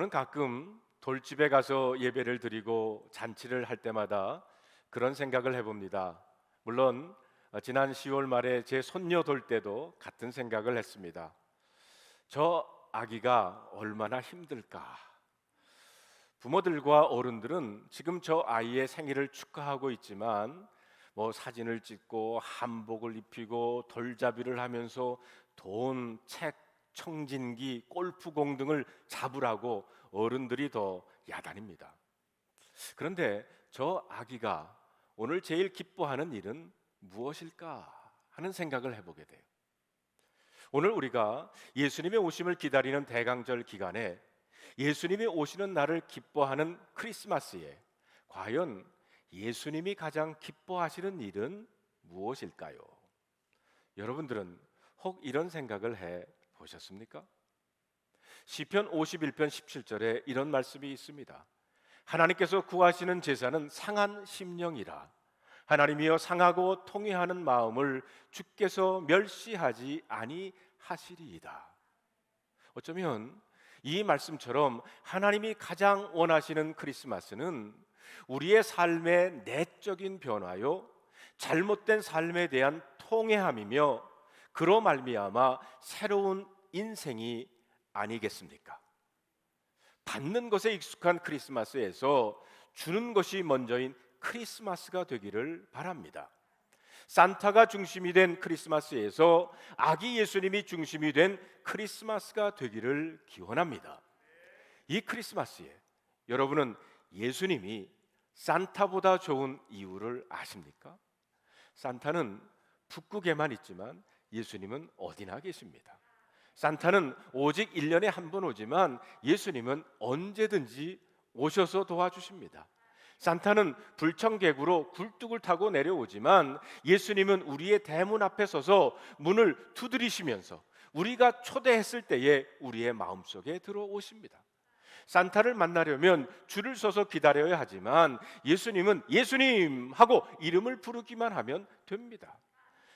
저는 가끔 돌집에 가서 예배를 드리고 잔치를 할 때마다 그런 생각을 해봅니다. 물론 지난 10월 말에 제 손녀 돌 때도 같은 생각을 했습니다. 저 아기가 얼마나 힘들까. 부모들과 어른들은 지금 저 아이의 생일을 축하하고 있지만 사진을 찍고 한복을 입히고 돌잡이를 하면서 돈, 책, 청진기, 골프공 등을 잡으라고 어른들이 더 야단입니다. 그런데 저 아기가 오늘 제일 기뻐하는 일은 무엇일까 하는 생각을 해보게 돼요. 오늘 우리가 예수님의 오심을 기다리는 대강절 기간에 예수님이 오시는 날을 기뻐하는 크리스마스에 과연 예수님이 가장 기뻐하시는 일은 무엇일까요? 여러분들은 혹 이런 생각을 해 보셨습니까? 시편 51편 17절에 이런 말씀이 있습니다. 하나님께서 구하시는 제사는 상한 심령이라. 하나님이여 상하고 통회하는 마음을 주께서 멸시하지 아니하시리이다. 어쩌면 이 말씀처럼 하나님이 가장 원하시는 크리스마스는 우리의 삶의 내적인 변화요, 잘못된 삶에 대한 통회함이며 그로 말미암아 새로운 인생이 아니겠습니까? 받는 것에 익숙한 크리스마스에서 주는 것이 먼저인 크리스마스가 되기를 바랍니다. 산타가 중심이 된 크리스마스에서 아기 예수님이 중심이 된 크리스마스가 되기를 기원합니다. 이 크리스마스에 여러분은 예수님이 산타보다 좋은 이유를 아십니까? 산타는 북극에만 있지만 예수님은 어디나 계십니다. 산타는 오직 1년에 한 번 오지만 예수님은 언제든지 오셔서 도와주십니다. 산타는 불청객으로 굴뚝을 타고 내려오지만 예수님은 우리의 대문 앞에 서서 문을 두드리시면서 우리가 초대했을 때에 우리의 마음속에 들어오십니다. 산타를 만나려면 줄을 서서 기다려야 하지만 예수님은 예수님 하고 이름을 부르기만 하면 됩니다.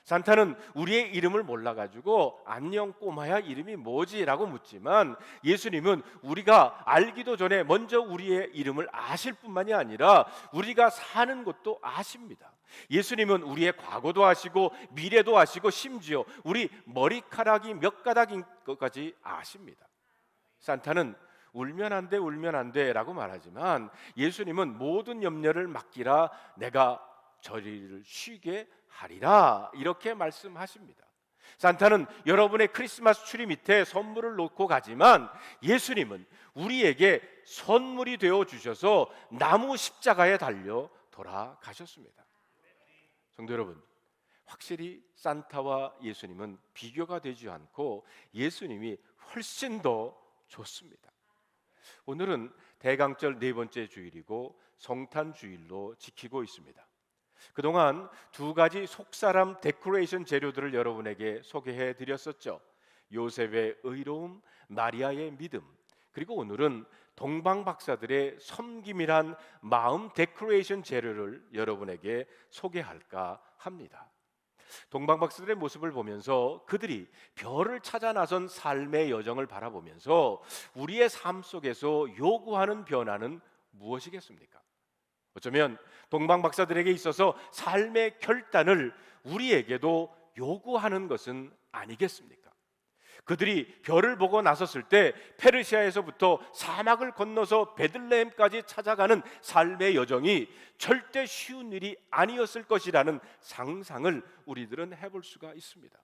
산타는 우리의 이름을 몰라가지고 안녕 꼬마야 이름이 뭐지? 라고 묻지만 예수님은 우리가 알기도 전에 먼저 우리의 이름을 아실 뿐만이 아니라 우리가 사는 것도 아십니다. 예수님은 우리의 과거도 아시고 미래도 아시고 심지어 우리 머리카락이 몇 가닥인 것까지 아십니다. 산타는 울면 안 돼, 울면 안 돼 라고 말하지만 예수님은 모든 염려를 맡기라 내가 저리를 쉬게 하리라 이렇게 말씀하십니다. 산타는 여러분의 크리스마스 트리 밑에 선물을 놓고 가지만 예수님은 우리에게 선물이 되어 주셔서 나무 십자가에 달려 돌아가셨습니다. 성도 여러분, 확실히 산타와 예수님은 비교가 되지 않고 예수님이 훨씬 더 좋습니다. 오늘은 대강절 네 번째 주일이고 성탄 주일로 지키고 있습니다. 그동안 두 가지 속사람 데코레이션 재료들을 여러분에게 소개해 드렸었죠. 요셉의 의로움, 마리아의 믿음, 그리고 오늘은 동방 박사들의 섬김이란 마음 데코레이션 재료를 여러분에게 소개할까 합니다. 동방 박사들의 모습을 보면서 그들이 별을 찾아 나선 삶의 여정을 바라보면서 우리의 삶 속에서 요구하는 변화는 무엇이겠습니까? 어쩌면 동방 박사들에게 있어서 삶의 결단을 우리에게도 요구하는 것은 아니겠습니까? 그들이 별을 보고 나섰을 때 페르시아에서부터 사막을 건너서 베들레헴까지 찾아가는 삶의 여정이 절대 쉬운 일이 아니었을 것이라는 상상을 우리들은 해볼 수가 있습니다.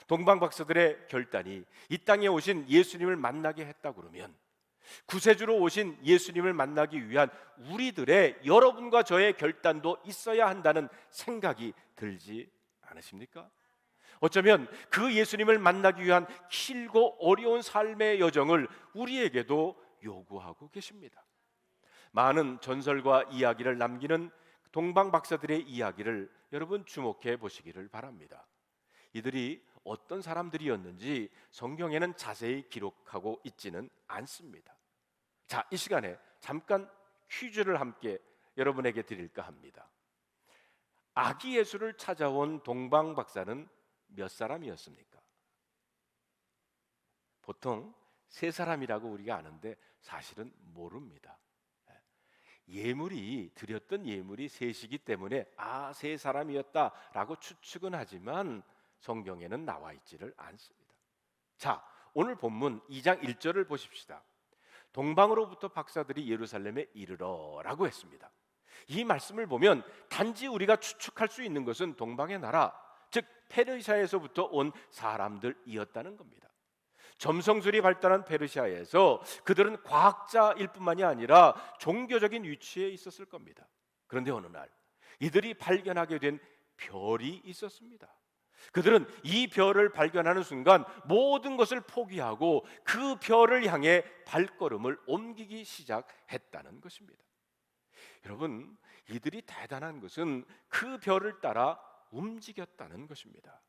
동방 박사들의 결단이 이 땅에 오신 예수님을 만나게 했다 그러면 구세주로 오신 예수님을 만나기 위한 우리들의 여러분과 저의 결단도 있어야 한다는 생각이 들지 않으십니까? 어쩌면 그 예수님을 만나기 위한 길고 어려운 삶의 여정을 우리에게도 요구하고 계십니다. 많은 전설과 이야기를 남기는 동방 박사들의 이야기를 여러분 주목해 보시기를 바랍니다. 이들이 어떤 사람들이었는지 성경에는 자세히 기록하고 있지는 않습니다. 자, 이 시간에 잠깐 퀴즈를 함께 여러분에게 드릴까 합니다. 아기 예수를 찾아온 동방 박사는 몇 사람이었습니까? 보통 세 사람이라고 우리가 아는데 사실은 모릅니다. 예물이 드렸던 예물이 셋이기 때문에 세 사람이었다라고 추측은 하지만 성경에는 나와 있지를 않습니다. 자, 오늘 본문 2장 1절을 보십시다. 동방으로부터 박사들이 예루살렘에 이르러라고 했습니다. 이 말씀을 보면 단지 우리가 추측할 수 있는 것은 동방의 나라, 즉 페르시아에서부터 온 사람들이었다는 겁니다. 점성술이 발달한 페르시아에서 그들은 과학자일 뿐만이 아니라 종교적인 위치에 있었을 겁니다. 그런데 어느 날 이들이 발견하게 된 별이 있었습니다. 그들은 이 별을 발견하는 순간 모든 것을 포기하고 그 별을 향해 발걸음을 옮기기 시작했다는 것입니다. 여러분, 이들이 대단한 것은 그 별을 따라 움직였다는 것입니다.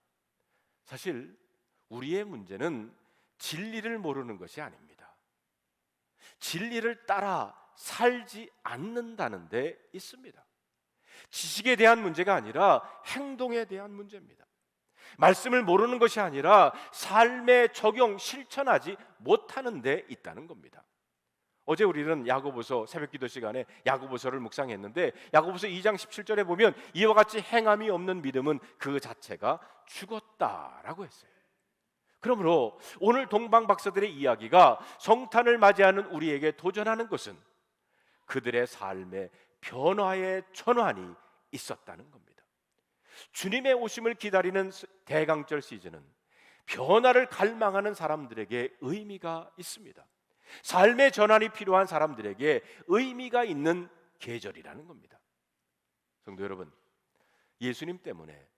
사실 우리의 문제는 진리를 모르는 것이 아닙니다. 진리를 따라 살지 않는다는 데 있습니다. 지식에 대한 문제가 아니라 행동에 대한 문제입니다. 말씀을 모르는 것이 아니라 삶에 적용, 실천하지 못하는 데 있다는 겁니다. 어제 우리는 야고보서 새벽기도 시간에 야고보서를 묵상했는데 야고보서 2장 17절에 보면 이와 같이 행함이 없는 믿음은 그 자체가 죽었다라고 했어요. 그러므로 오늘 동방 박사들의 이야기가 성탄을 맞이하는 우리에게 도전하는 것은 그들의 삶의 변화의 전환이 있었다는 겁니다. 주님의 오심을 기다리는 대강절 시즌은 변화를 갈망하는 사람들에게 의미가 있습니다. 삶의 전환이 필요한 사람들에게 의미가 있는 계절이라는 겁니다. 성도 여러분, 예수님 때문에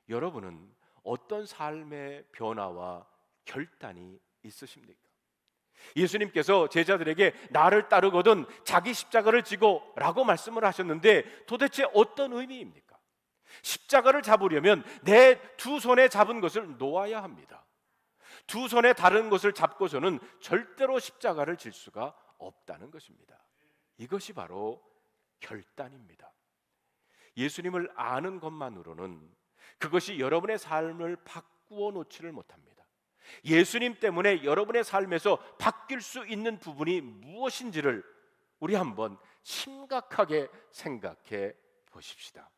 여러분은 어떤 삶의 변화와 결단이 있으십니까? 예수님께서 제자들에게 나를 따르거든 자기 십자가를 지고 라고 말씀을 하셨는데 도대체 어떤 의미입니까? 십자가를 잡으려면 내 두 손에 잡은 것을 놓아야 합니다. 두 손에 다른 것을 잡고서는 절대로 십자가를 질 수가 없다는 것입니다. 이것이 바로 결단입니다. 예수님을 아는 것만으로는 그것이 여러분의 삶을 바꾸어 놓지를 못합니다. 예수님 때문에 여러분의 삶에서 바뀔 수 있는 부분이 무엇인지를 우리 한번 심각하게 생각해 보십시다.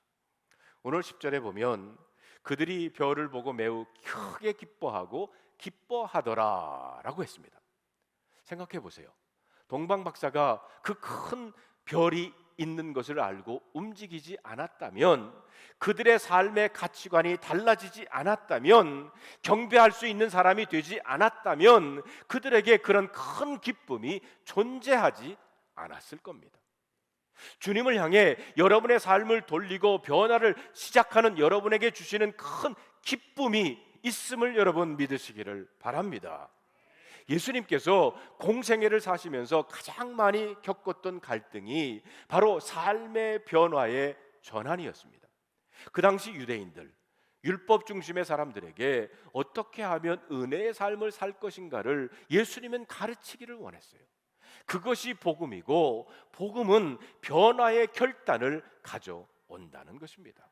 오늘 10절에 보면 그들이 별을 보고 매우 크게 기뻐하더라 라고 했습니다. 생각해 보세요. 동방 박사가 그 큰 별이 있는 것을 알고 움직이지 않았다면, 그들의 삶의 가치관이 달라지지 않았다면, 경배할 수 있는 사람이 되지 않았다면 그들에게 그런 큰 기쁨이 존재하지 않았을 겁니다. 주님을 향해 여러분의 삶을 돌리고 변화를 시작하는 여러분에게 주시는 큰 기쁨이 있음을 여러분 믿으시기를 바랍니다. 예수님께서 공생애를 사시면서 가장 많이 겪었던 갈등이 바로 삶의 변화의 전환이었습니다. 그 당시 유대인들, 율법 중심의 사람들에게 어떻게 하면 은혜의 삶을 살 것인가를 예수님은 가르치기를 원했어요. 그것이 복음이고, 복음은 변화의 결단을 가져온다는 것입니다.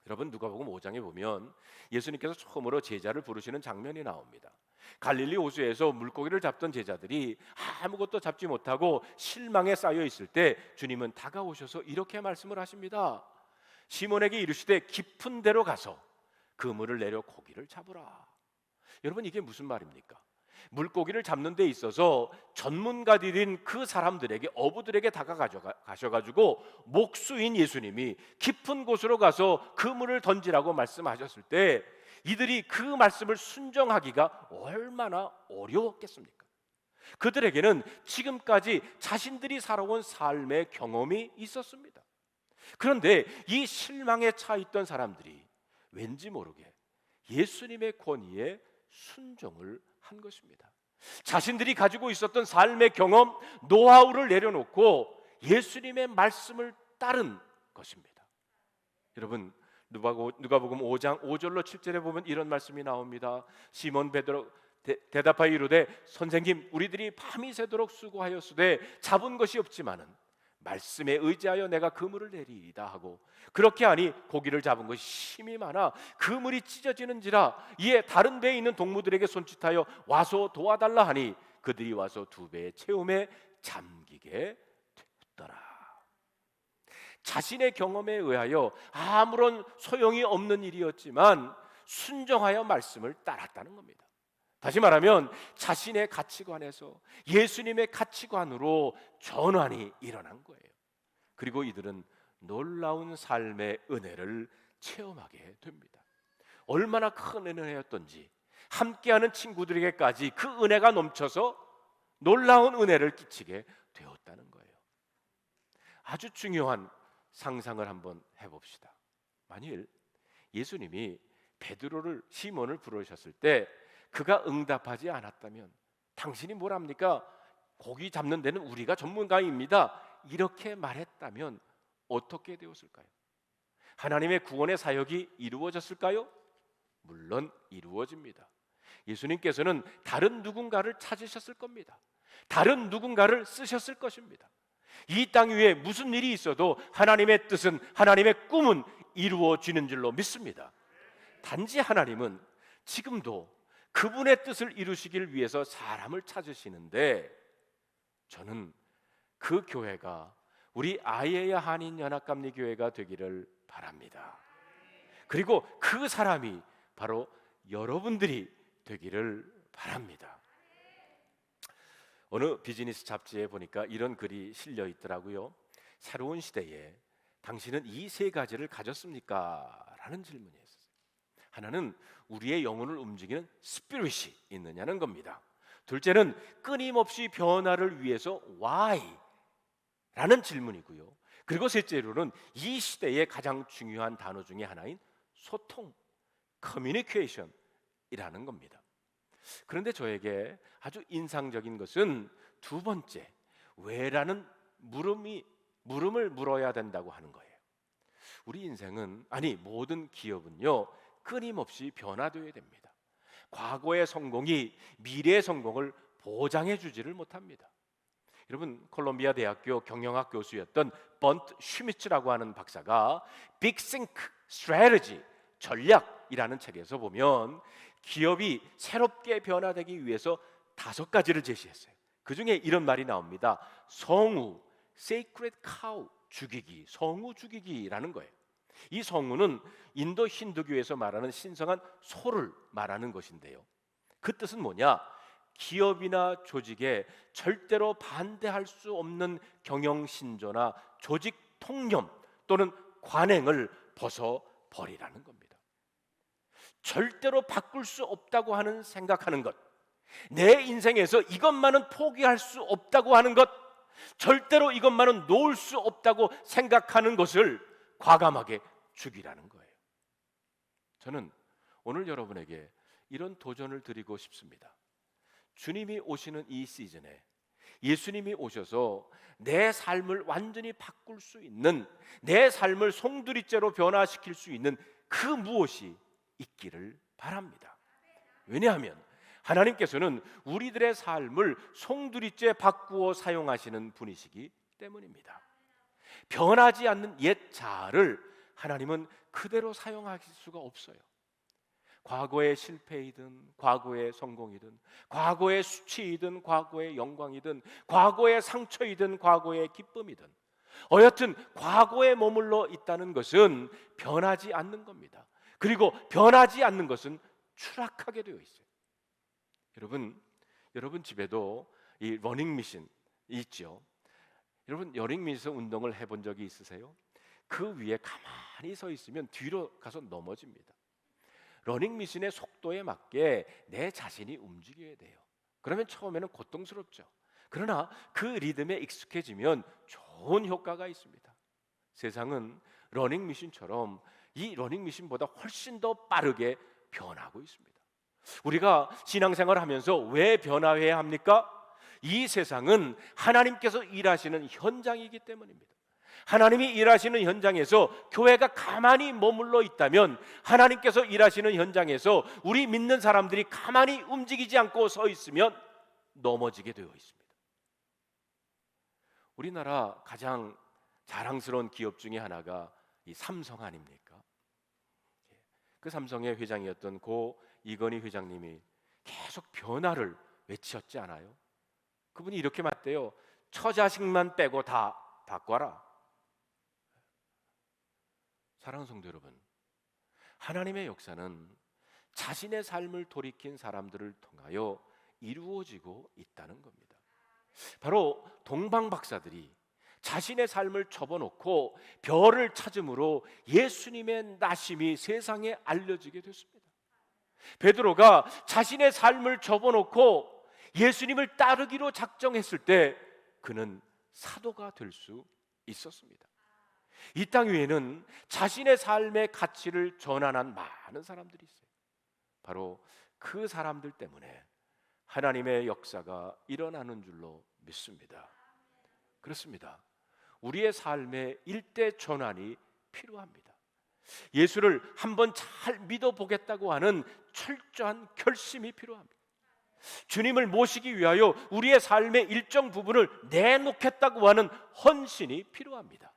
여러분, 누가복음 5장에 보면 예수님께서 처음으로 제자를 부르시는 장면이 나옵니다. 갈릴리 호수에서 물고기를 잡던 제자들이 아무것도 잡지 못하고 실망에 쌓여 있을 때 주님은 다가오셔서 이렇게 말씀을 하십니다. 시몬에게 이르시되 깊은 데로 가서 그물을 내려 고기를 잡으라. 여러분, 이게 무슨 말입니까? 물고기를 잡는 데 있어서 전문가들인 그 사람들에게, 어부들에게 다가가셔가지고 목수인 예수님이 깊은 곳으로 가서 그물을 던지라고 말씀하셨을 때 이들이 그 말씀을 순종하기가 얼마나 어려웠겠습니까? 그들에게는 지금까지 자신들이 살아온 삶의 경험이 있었습니다. 그런데 이 실망에 차 있던 사람들이 왠지 모르게 예수님의 권위에 순종을 한 것입니다. 자신들이 가지고 있었던 삶의 경험, 노하우를 내려놓고 예수님의 말씀을 따른 것입니다. 여러분, 누가복음 5장 5절로 7절에 보면 이런 말씀이 나옵니다. 시몬 베드로 대답하여 이르되 선생님, 우리들이 밤이 새도록 수고하였으되 잡은 것이 없지만은 말씀에 의지하여 내가 그물을 내리이다 하고, 그렇게 하니 고기를 잡은 것이 힘이 많아 그물이 찢어지는지라. 이에 다른 배에 있는 동무들에게 손짓하여 와서 도와달라 하니 그들이 와서 두 배의 채움에 잠기게 되었더라. 자신의 경험에 의하여 아무런 소용이 없는 일이었지만 순종하여 말씀을 따랐다는 겁니다. 다시 말하면 자신의 가치관에서 예수님의 가치관으로 전환이 일어난 거예요. 그리고 이들은 놀라운 삶의 은혜를 체험하게 됩니다. 얼마나 큰 은혜였던지 함께하는 친구들에게까지 그 은혜가 넘쳐서 놀라운 은혜를 끼치게 되었다는 거예요. 아주 중요한 상상을 한번 해봅시다. 만일 예수님이 베드로를, 시몬을 부르셨을 때 그가 응답하지 않았다면, 당신이 뭘 합니까? 고기 잡는 데는 우리가 전문가입니다, 이렇게 말했다면 어떻게 되었을까요? 하나님의 구원의 사역이 이루어졌을까요? 물론 이루어집니다. 예수님께서는 다른 누군가를 찾으셨을 겁니다. 다른 누군가를 쓰셨을 것입니다. 이 땅 위에 무슨 일이 있어도 하나님의 뜻은, 하나님의 꿈은 이루어지는 줄로 믿습니다. 단지 하나님은 지금도 그분의 뜻을 이루시길 위해서 사람을 찾으시는데, 저는 그 교회가 우리 아이에야 한인연합감리교회가 되기를 바랍니다. 그리고 그 사람이 바로 여러분들이 되기를 바랍니다. 어느 비즈니스 잡지에 보니까 이런 글이 실려 있더라고요. 새로운 시대에 당신은 이 세 가지를 가졌습니까? 라는 질문이었어요. 하나는 우리의 영혼을 움직이는 스피릿이 있느냐는 겁니다. 둘째는 끊임없이 변화를 위해서 why? 라는 질문이고요. 그리고 셋째로는 이 시대의 가장 중요한 단어 중에 하나인 소통, 커뮤니케이션이라는 겁니다. 그런데 저에게 아주 인상적인 것은 두 번째, 왜라는 물음을 물어야 된다고 하는 거예요. 우리 인생은, 아니 모든 기업은요, 끊임없이 변화되어야 됩니다. 과거의 성공이 미래의 성공을 보장해 주지를 못합니다. 여러분, 콜롬비아 대학교 경영학 교수였던 번트 슈미츠라고 하는 박사가 Big Think Strategy, 전략이라는 책에서 보면 기업이 새롭게 변화되기 위해서 5가지를 제시했어요. 그 중에 이런 말이 나옵니다. 성우, sacred cow, 죽이기, 성우 죽이기라는 거예요. 이 성우는 인도 힌두교에서 말하는 신성한 소를 말하는 것인데요, 그 뜻은 뭐냐? 기업이나 조직에 절대로 반대할 수 없는 경영 신조나 조직 통념 또는 관행을 벗어버리라는 겁니다. 절대로 바꿀 수 없다고 하는 생각하는 것, 내 인생에서 이것만은 포기할 수 없다고 하는 것, 절대로 이것만은 놓을 수 없다고 생각하는 것을 과감하게 죽이라는 거예요. 저는 오늘 여러분에게 이런 도전을 드리고 싶습니다. 주님이 오시는 이 시즌에 예수님이 오셔서 내 삶을 완전히 바꿀 수 있는, 내 삶을 송두리째로 변화시킬 수 있는 그 무엇이 있기를 바랍니다. 왜냐하면 하나님께서는 우리들의 삶을 송두리째 바꾸어 사용하시는 분이시기 때문입니다. 변하지 않는 옛 자아를 하나님은 그대로 사용하실 수가 없어요. 과거의 실패이든 과거의 성공이든 과거의 수치이든 과거의 영광이든 과거의 상처이든 과거의 기쁨이든, 어여튼 과거에 머물러 있다는 것은 변하지 않는 겁니다. 그리고 변하지 않는 것은 추락하게 되어 있어요. 여러분 집에도 이 러닝머신 있죠. 여러분 러닝머신 운동을 해본 적이 있으세요? 그 위에 가만히 서 있으면 뒤로 가서 넘어집니다. 러닝머신의 속도에 맞게 내 자신이 움직여야 돼요. 그러면 처음에는 고통스럽죠. 그러나 그 리듬에 익숙해지면 좋은 효과가 있습니다. 세상은 러닝머신처럼 이 러닝머신보다 훨씬 더 빠르게 변하고 있습니다. 우리가 신앙생활을 하면서 왜 변화해야 합니까? 이 세상은 하나님께서 일하시는 현장이기 때문입니다. 하나님이 일하시는 현장에서 교회가 가만히 머물러 있다면, 하나님께서 일하시는 현장에서 우리 믿는 사람들이 가만히 움직이지 않고 서 있으면 넘어지게 되어 있습니다. 우리나라 가장 자랑스러운 기업 중에 하나가 이 삼성 아닙니까? 그 삼성의 회장이었던 고 이건희 회장님이 계속 변화를 외치었지 않아요? 그분이 이렇게 말했대요. 처자식만 빼고 다 바꿔라. 사랑하는 성도 여러분, 하나님의 역사는 자신의 삶을 돌이킨 사람들을 통하여 이루어지고 있다는 겁니다. 바로 동방 박사들이 자신의 삶을 접어놓고 별을 찾음으로 예수님의 나심이 세상에 알려지게 됐습니다. 베드로가 자신의 삶을 접어놓고 예수님을 따르기로 작정했을 때 그는 사도가 될 수 있었습니다. 이 땅 위에는 자신의 삶의 가치를 전환한 많은 사람들이 있어요. 바로 그 사람들 때문에 하나님의 역사가 일어나는 줄로 믿습니다. 그렇습니다. 우리의 삶의 일대 전환이 필요합니다. 예수를 한번 잘 믿어보겠다고 하는 철저한 결심이 필요합니다. 주님을 모시기 위하여 우리의 삶의 일정 부분을 내놓겠다고 하는 헌신이 필요합니다.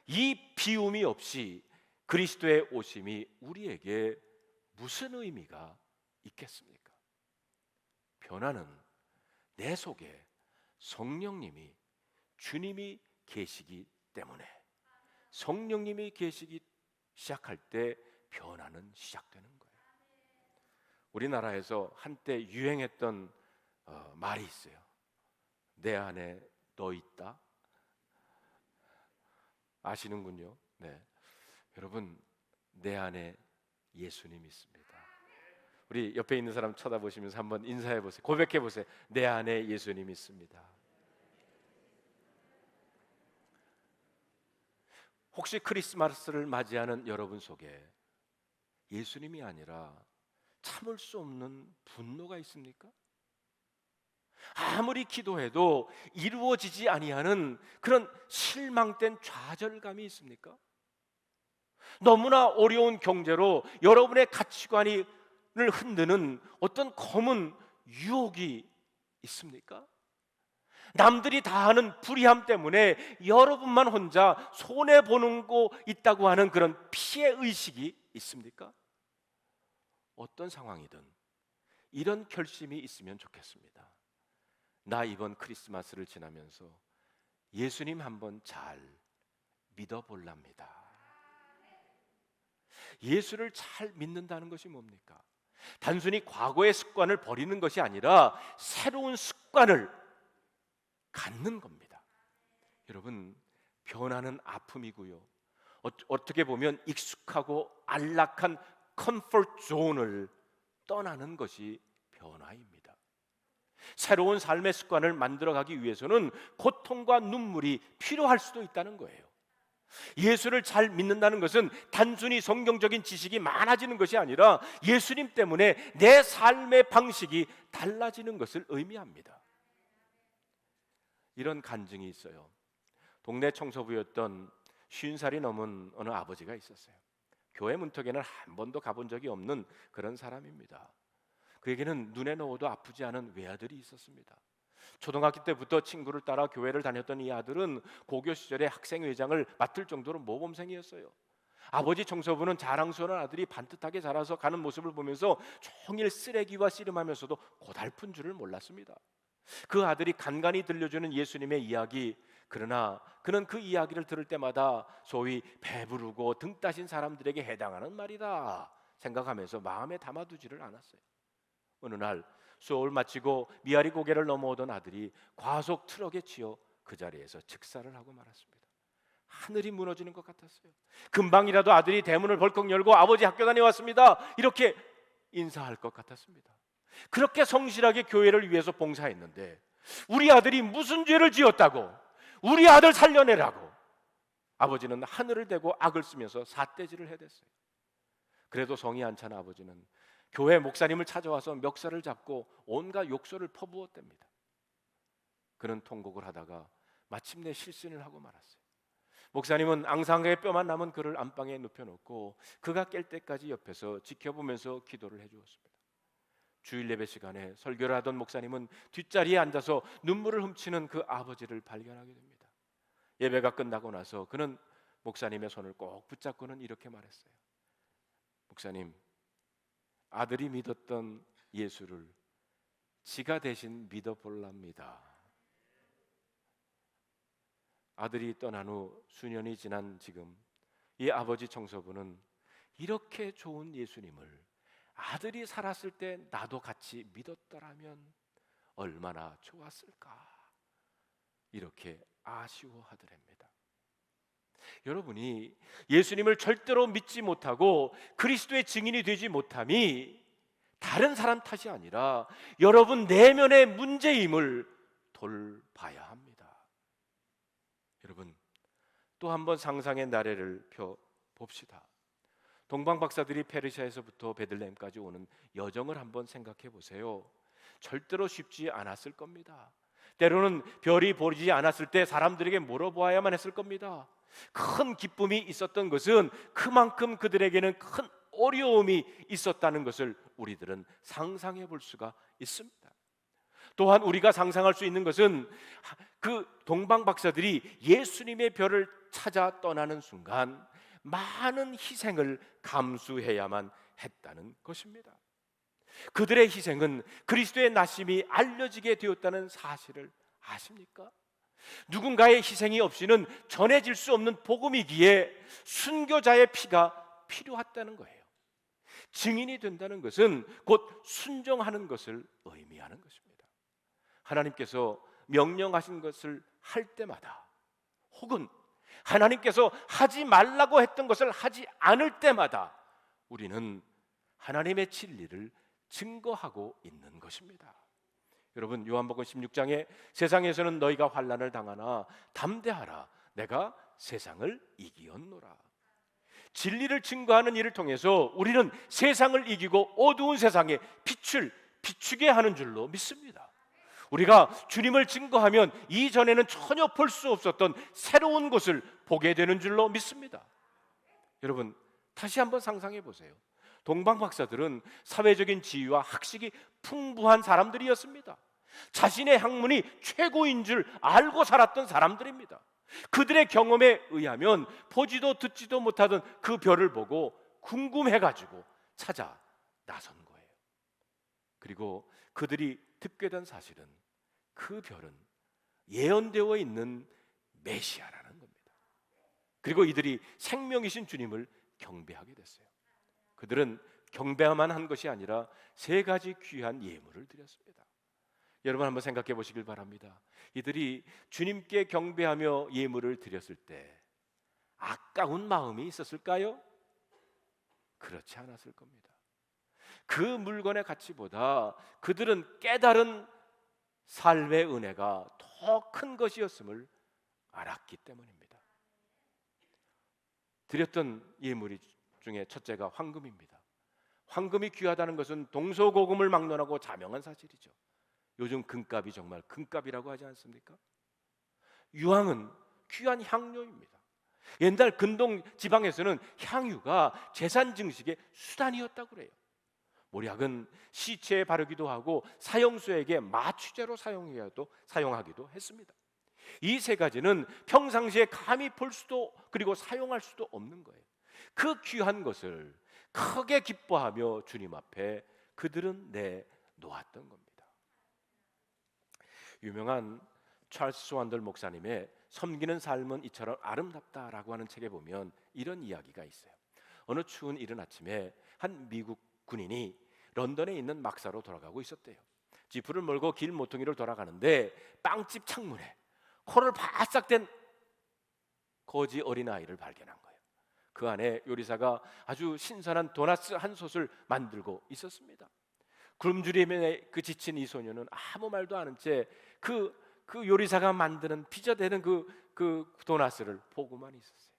이 비움이 없이 그리스도의 오심이 우리에게 무슨 의미가 있겠습니까? 변화는 내 속에 성령님이, 주님이 계시기 때문에, 성령님이 계시기 시작할 때 변화는 시작되는 거예요. 우리나라에서 한때 유행했던 말이 있어요. 내 안에 너 있다. 아시는군요. 네, 여러분, 내 안에 예수님 있습니다. 우리 옆에 있는 사람 쳐다보시면서 한번 인사해 보세요. 고백해 보세요. 내 안에 예수님 있습니다. 혹시 크리스마스를 맞이하는 여러분 속에 예수님이 아니라 참을 수 없는 분노가 있습니까? 아무리 기도해도 이루어지지 아니하는 그런 실망된 좌절감이 있습니까? 너무나 어려운 경제로 여러분의 가치관을 흔드는 어떤 검은 유혹이 있습니까? 남들이 다 하는 불의함 때문에 여러분만 혼자 손해보는 거 있다고 하는 그런 피해의식이 있습니까? 어떤 상황이든 이런 결심이 있으면 좋겠습니다. 나 이번 크리스마스를 지나면서 예수님 한번 잘 믿어볼랍니다. 예수를 잘 믿는다는 것이 뭡니까? 단순히 과거의 습관을 버리는 것이 아니라 새로운 습관을 갖는 겁니다. 여러분, 변화는 아픔이고요, 어떻게 보면 익숙하고 안락한 컴포트 존을 떠나는 것이 변화입니다. 새로운 삶의 습관을 만들어가기 위해서는 고통과 눈물이 필요할 수도 있다는 거예요. 예수를 잘 믿는다는 것은 단순히 성경적인 지식이 많아지는 것이 아니라 예수님 때문에 내 삶의 방식이 달라지는 것을 의미합니다. 이런 간증이 있어요. 동네 청소부였던 50살이 넘은 어느 아버지가 있었어요. 교회 문턱에는 한 번도 가본 적이 없는 그런 사람입니다. 그에게는 눈에 넣어도 아프지 않은 외아들이 있었습니다. 초등학교 때부터 친구를 따라 교회를 다녔던 이 아들은 고교 시절에 학생회장을 맡을 정도로 모범생이었어요. 아버지 청소부는 자랑스러운 아들이 반듯하게 자라서 가는 모습을 보면서 종일 쓰레기와 씨름하면서도 고달픈 줄을 몰랐습니다. 그 아들이 간간히 들려주는 예수님의 이야기, 그러나 그는 그 이야기를 들을 때마다 소위 배부르고 등 따신 사람들에게 해당하는 말이다 생각하면서 마음에 담아두지를 않았어요. 어느 날 수업을 마치고 미아리 고개를 넘어오던 아들이 과속 트럭에 치여 그 자리에서 즉사를 하고 말았습니다. 하늘이 무너지는 것 같았어요. 금방이라도 아들이 대문을 벌컥 열고 아버지 학교 다녀왔습니다 이렇게 인사할 것 같았습니다. 그렇게 성실하게 교회를 위해서 봉사했는데 우리 아들이 무슨 죄를 지었다고 우리 아들 살려내라고 아버지는 하늘을 대고 악을 쓰면서 삿대질을 해댔어요. 그래도 성이 안 차는 아버지는 교회 목사님을 찾아와서 멱살을 잡고 온갖 욕설을 퍼부었답니다. 그는 통곡을 하다가 마침내 실신을 하고 말았어요. 목사님은 앙상하게 뼈만 남은 그를 안방에 눕혀놓고 그가 깰 때까지 옆에서 지켜보면서 기도를 해주었습니다. 주일 예배 시간에 설교를 하던 목사님은 뒷자리에 앉아서 눈물을 훔치는 그 아버지를 발견하게 됩니다. 예배가 끝나고 나서 그는 목사님의 손을 꼭 붙잡고는 이렇게 말했어요. 목사님, 아들이 믿었던 예수를 지가 대신 믿어볼랍니다. 아들이 떠난 후 수년이 지난 지금 이 아버지 청소부는 이렇게 좋은 예수님을 아들이 살았을 때 나도 같이 믿었더라면 얼마나 좋았을까, 이렇게 아쉬워하더랍니다. 여러분이 예수님을 절대로 믿지 못하고 그리스도의 증인이 되지 못함이 다른 사람 탓이 아니라 여러분 내면의 문제임을 돌봐야 합니다. 여러분, 또 한 번 상상의 나래를 펴 봅시다. 동방 박사들이 페르시아에서부터 베들레헴까지 오는 여정을 한번 생각해 보세요. 절대로 쉽지 않았을 겁니다. 때로는 별이 보이지 않았을 때 사람들에게 물어보아야만 했을 겁니다. 큰 기쁨이 있었던 것은 그만큼 그들에게는 큰 어려움이 있었다는 것을 우리들은 상상해 볼 수가 있습니다. 또한 우리가 상상할 수 있는 것은 그 동방 박사들이 예수님의 별을 찾아 떠나는 순간 많은 희생을 감수해야만 했다는 것입니다. 그들의 희생은 그리스도의 나심이 알려지게 되었다는 사실을 아십니까? 누군가의 희생이 없이는 전해질 수 없는 복음이기에 순교자의 피가 필요했다는 거예요. 증인이 된다는 것은 곧 순종하는 것을 의미하는 것입니다. 하나님께서 명령하신 것을 할 때마다, 혹은 하나님께서 하지 말라고 했던 것을 하지 않을 때마다 우리는 하나님의 진리를 증거하고 있는 것입니다. 여러분, 요한복음 16장에 세상에서는 너희가 환난을 당하나 담대하라, 내가 세상을 이기었노라. 진리를 증거하는 일을 통해서 우리는 세상을 이기고 어두운 세상에 빛을 비추게 하는 줄로 믿습니다. 우리가 주님을 증거하면 이전에는 전혀 볼 수 없었던 새로운 것을 보게 되는 줄로 믿습니다. 여러분, 다시 한번 상상해 보세요. 동방 박사들은 사회적인 지위와 학식이 풍부한 사람들이었습니다. 자신의 학문이 최고인 줄 알고 살았던 사람들입니다. 그들의 경험에 의하면 보지도 듣지도 못하던 그 별을 보고 궁금해가지고 찾아 나선 거예요. 그리고 그들이 듣게 된 사실은 그 별은 예언되어 있는 메시아라는 겁니다. 그리고 이들이 생명이신 주님을 경배하게 됐어요. 그들은 경배만 한 것이 아니라 세 가지 귀한 예물을 드렸습니다. 여러분 한번 생각해 보시길 바랍니다. 이들이 주님께 경배하며 예물을 드렸을 때 아까운 마음이 있었을까요? 그렇지 않았을 겁니다. 그 물건의 가치보다 그들은 깨달은 삶의 은혜가 더 큰 것이었음을 알았기 때문입니다. 드렸던 예물 중에 첫째가 황금입니다. 황금이 귀하다는 것은 동서고금을 막론하고 자명한 사실이죠. 요즘 금값이 정말 금값이라고 하지 않습니까? 유황은 귀한 향료입니다. 옛날 근동 지방에서는 향유가 재산 증식의 수단이었다고 그래요. 모략은 시체에 바르기도 하고 사형수에게 마취제로 사용하기도 했습니다. 이 세 가지는 평상시에 감히 볼 수도 그리고 사용할 수도 없는 거예요. 그 귀한 것을 크게 기뻐하며 주님 앞에 그들은 내놓았던 겁니다. 유명한 찰스 스완들 목사님의 섬기는 삶은 이처럼 아름답다라고 하는 책에 보면 이런 이야기가 있어요. 어느 추운 이른 아침에 한 미국 군인이 런던에 있는 막사로 돌아가고 있었대요. 지프를 몰고 길 모퉁이를 돌아가는데 빵집 창문에 코를 바싹 댄 거지 어린아이를 발견한 거예요. 그 안에 요리사가 아주 신선한 도넛 한 솥을 만들고 있었습니다. 굶주림에 지친 이 소녀는 아무 말도 않은 채 그 요리사가 만드는 빚어대는 그 도넛을 보고만 있었어요.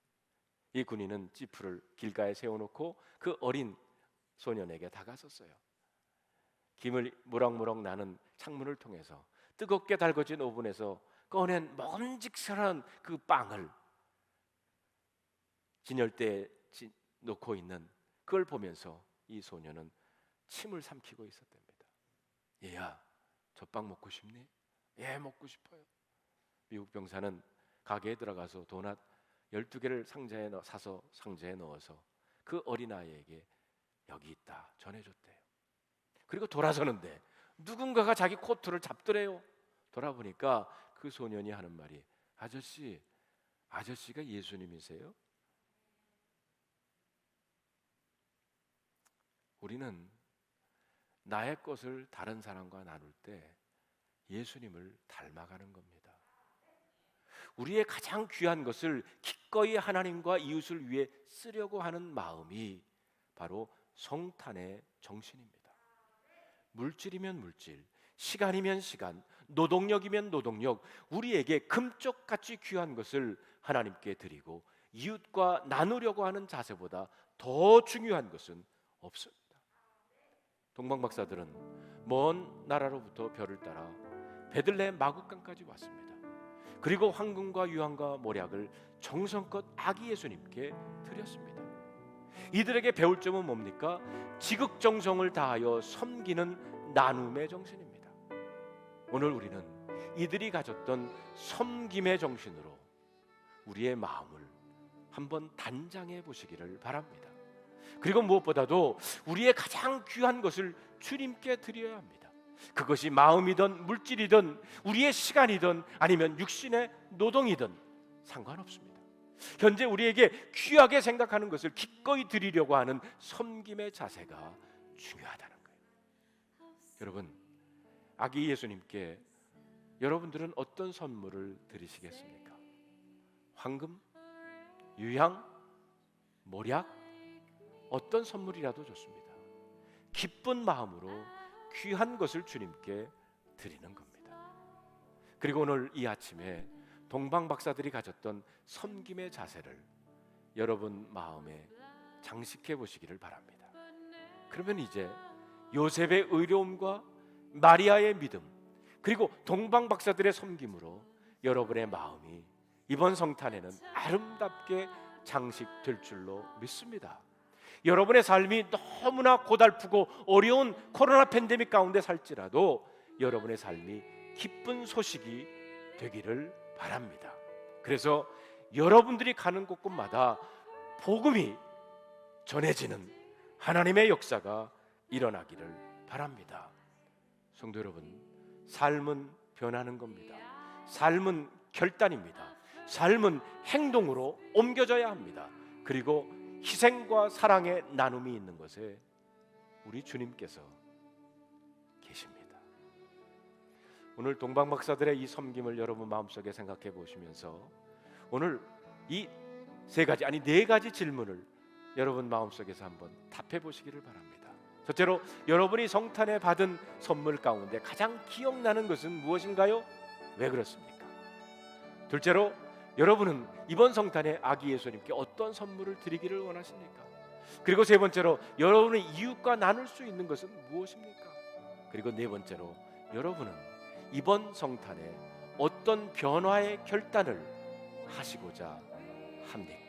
이 군인은 지프를 길가에 세워놓고 그 어린 소년에게 다가섰어요. 김을 무럭무럭 나는 창문을 통해서 뜨겁게 달궈진 오븐에서 꺼낸 먹음직스러운 그 빵을 진열대에 놓고 있는 그걸 보면서 이 소녀는 침을 삼키고 있었답니다. 얘야, 저 빵 먹고 싶니? 예, 먹고 싶어요. 미국 병사는 가게에 들어가서 도넛 12개를 사서 상자에 넣어서 그 어린아이에게 여기 있다 전해줬대요. 그리고 돌아서는데 누군가가 자기 코트를 잡더래요. 돌아보니까 그 소년이 하는 말이, 아저씨가 예수님이세요? 우리는 나의 것을 다른 사람과 나눌 때 예수님을 닮아가는 겁니다. 우리의 가장 귀한 것을 기꺼이 하나님과 이웃을 위해 쓰려고 하는 마음이 바로 성탄의 정신입니다. 물질이면 물질, 시간이면 시간, 노동력이면 노동력, 우리에게 금쪽같이 귀한 것을 하나님께 드리고 이웃과 나누려고 하는 자세보다 더 중요한 것은 없습니다. 동방박사들은 먼 나라로부터 별을 따라 베들레헴 마구간까지 왔습니다. 그리고 황금과 유황과 몰약을 정성껏 아기 예수님께 드렸습니다. 이들에게 배울 점은 뭡니까? 지극정성을 다하여 섬기는 나눔의 정신입니다. 오늘 우리는 이들이 가졌던 섬김의 정신으로 우리의 마음을 한번 단장해 보시기를 바랍니다. 그리고 무엇보다도 우리의 가장 귀한 것을 주님께 드려야 합니다. 그것이 마음이든 물질이든 우리의 시간이든 아니면 육신의 노동이든 상관없습니다. 현재 우리에게 귀하게 생각하는 것을 기꺼이 드리려고 하는 섬김의 자세가 중요하다는 거예요. 여러분, 아기 예수님께 여러분들은 어떤 선물을 드리시겠습니까? 황금, 유향, 몰약, 어떤 선물이라도 좋습니다. 기쁜 마음으로 귀한 것을 주님께 드리는 겁니다. 그리고 오늘 이 아침에 동방박사들이 가졌던 섬김의 자세를 여러분 마음에 장식해 보시기를 바랍니다. 그러면 이제 요셉의 의로움과 마리아의 믿음, 그리고 동방박사들의 섬김으로 여러분의 마음이 이번 성탄에는 아름답게 장식될 줄로 믿습니다. 여러분의 삶이 너무나 고달프고 어려운 코로나 팬데믹 가운데 살지라도 여러분의 삶이 기쁜 소식이 되기를 바랍니다. 그래서 여러분들이 가는 곳곳마다 복음이 전해지는 하나님의 역사가 일어나기를 바랍니다. 성도 여러분, 삶은 변하는 겁니다. 삶은 결단입니다. 삶은 행동으로 옮겨져야 합니다. 그리고 희생과 사랑의 나눔이 있는 것에 우리 주님께서 계십니다. 오늘 동방박사들의 이 섬김을 여러분 마음속에 생각해 보시면서 오늘 이 네 가지 질문을 여러분 마음속에서 한번 답해 보시기를 바랍니다. 첫째로, 여러분이 성탄에 받은 선물 가운데 가장 기억나는 것은 무엇인가요? 왜 그렇습니까? 둘째로, 여러분은 이번 성탄에 아기 예수님께 어떤 선물을 드리기를 원하십니까? 그리고 세 번째로, 여러분의 이웃과 나눌 수 있는 것은 무엇입니까? 그리고 네 번째로, 여러분은 이번 성탄에 어떤 변화의 결단을 하시고자 합니까?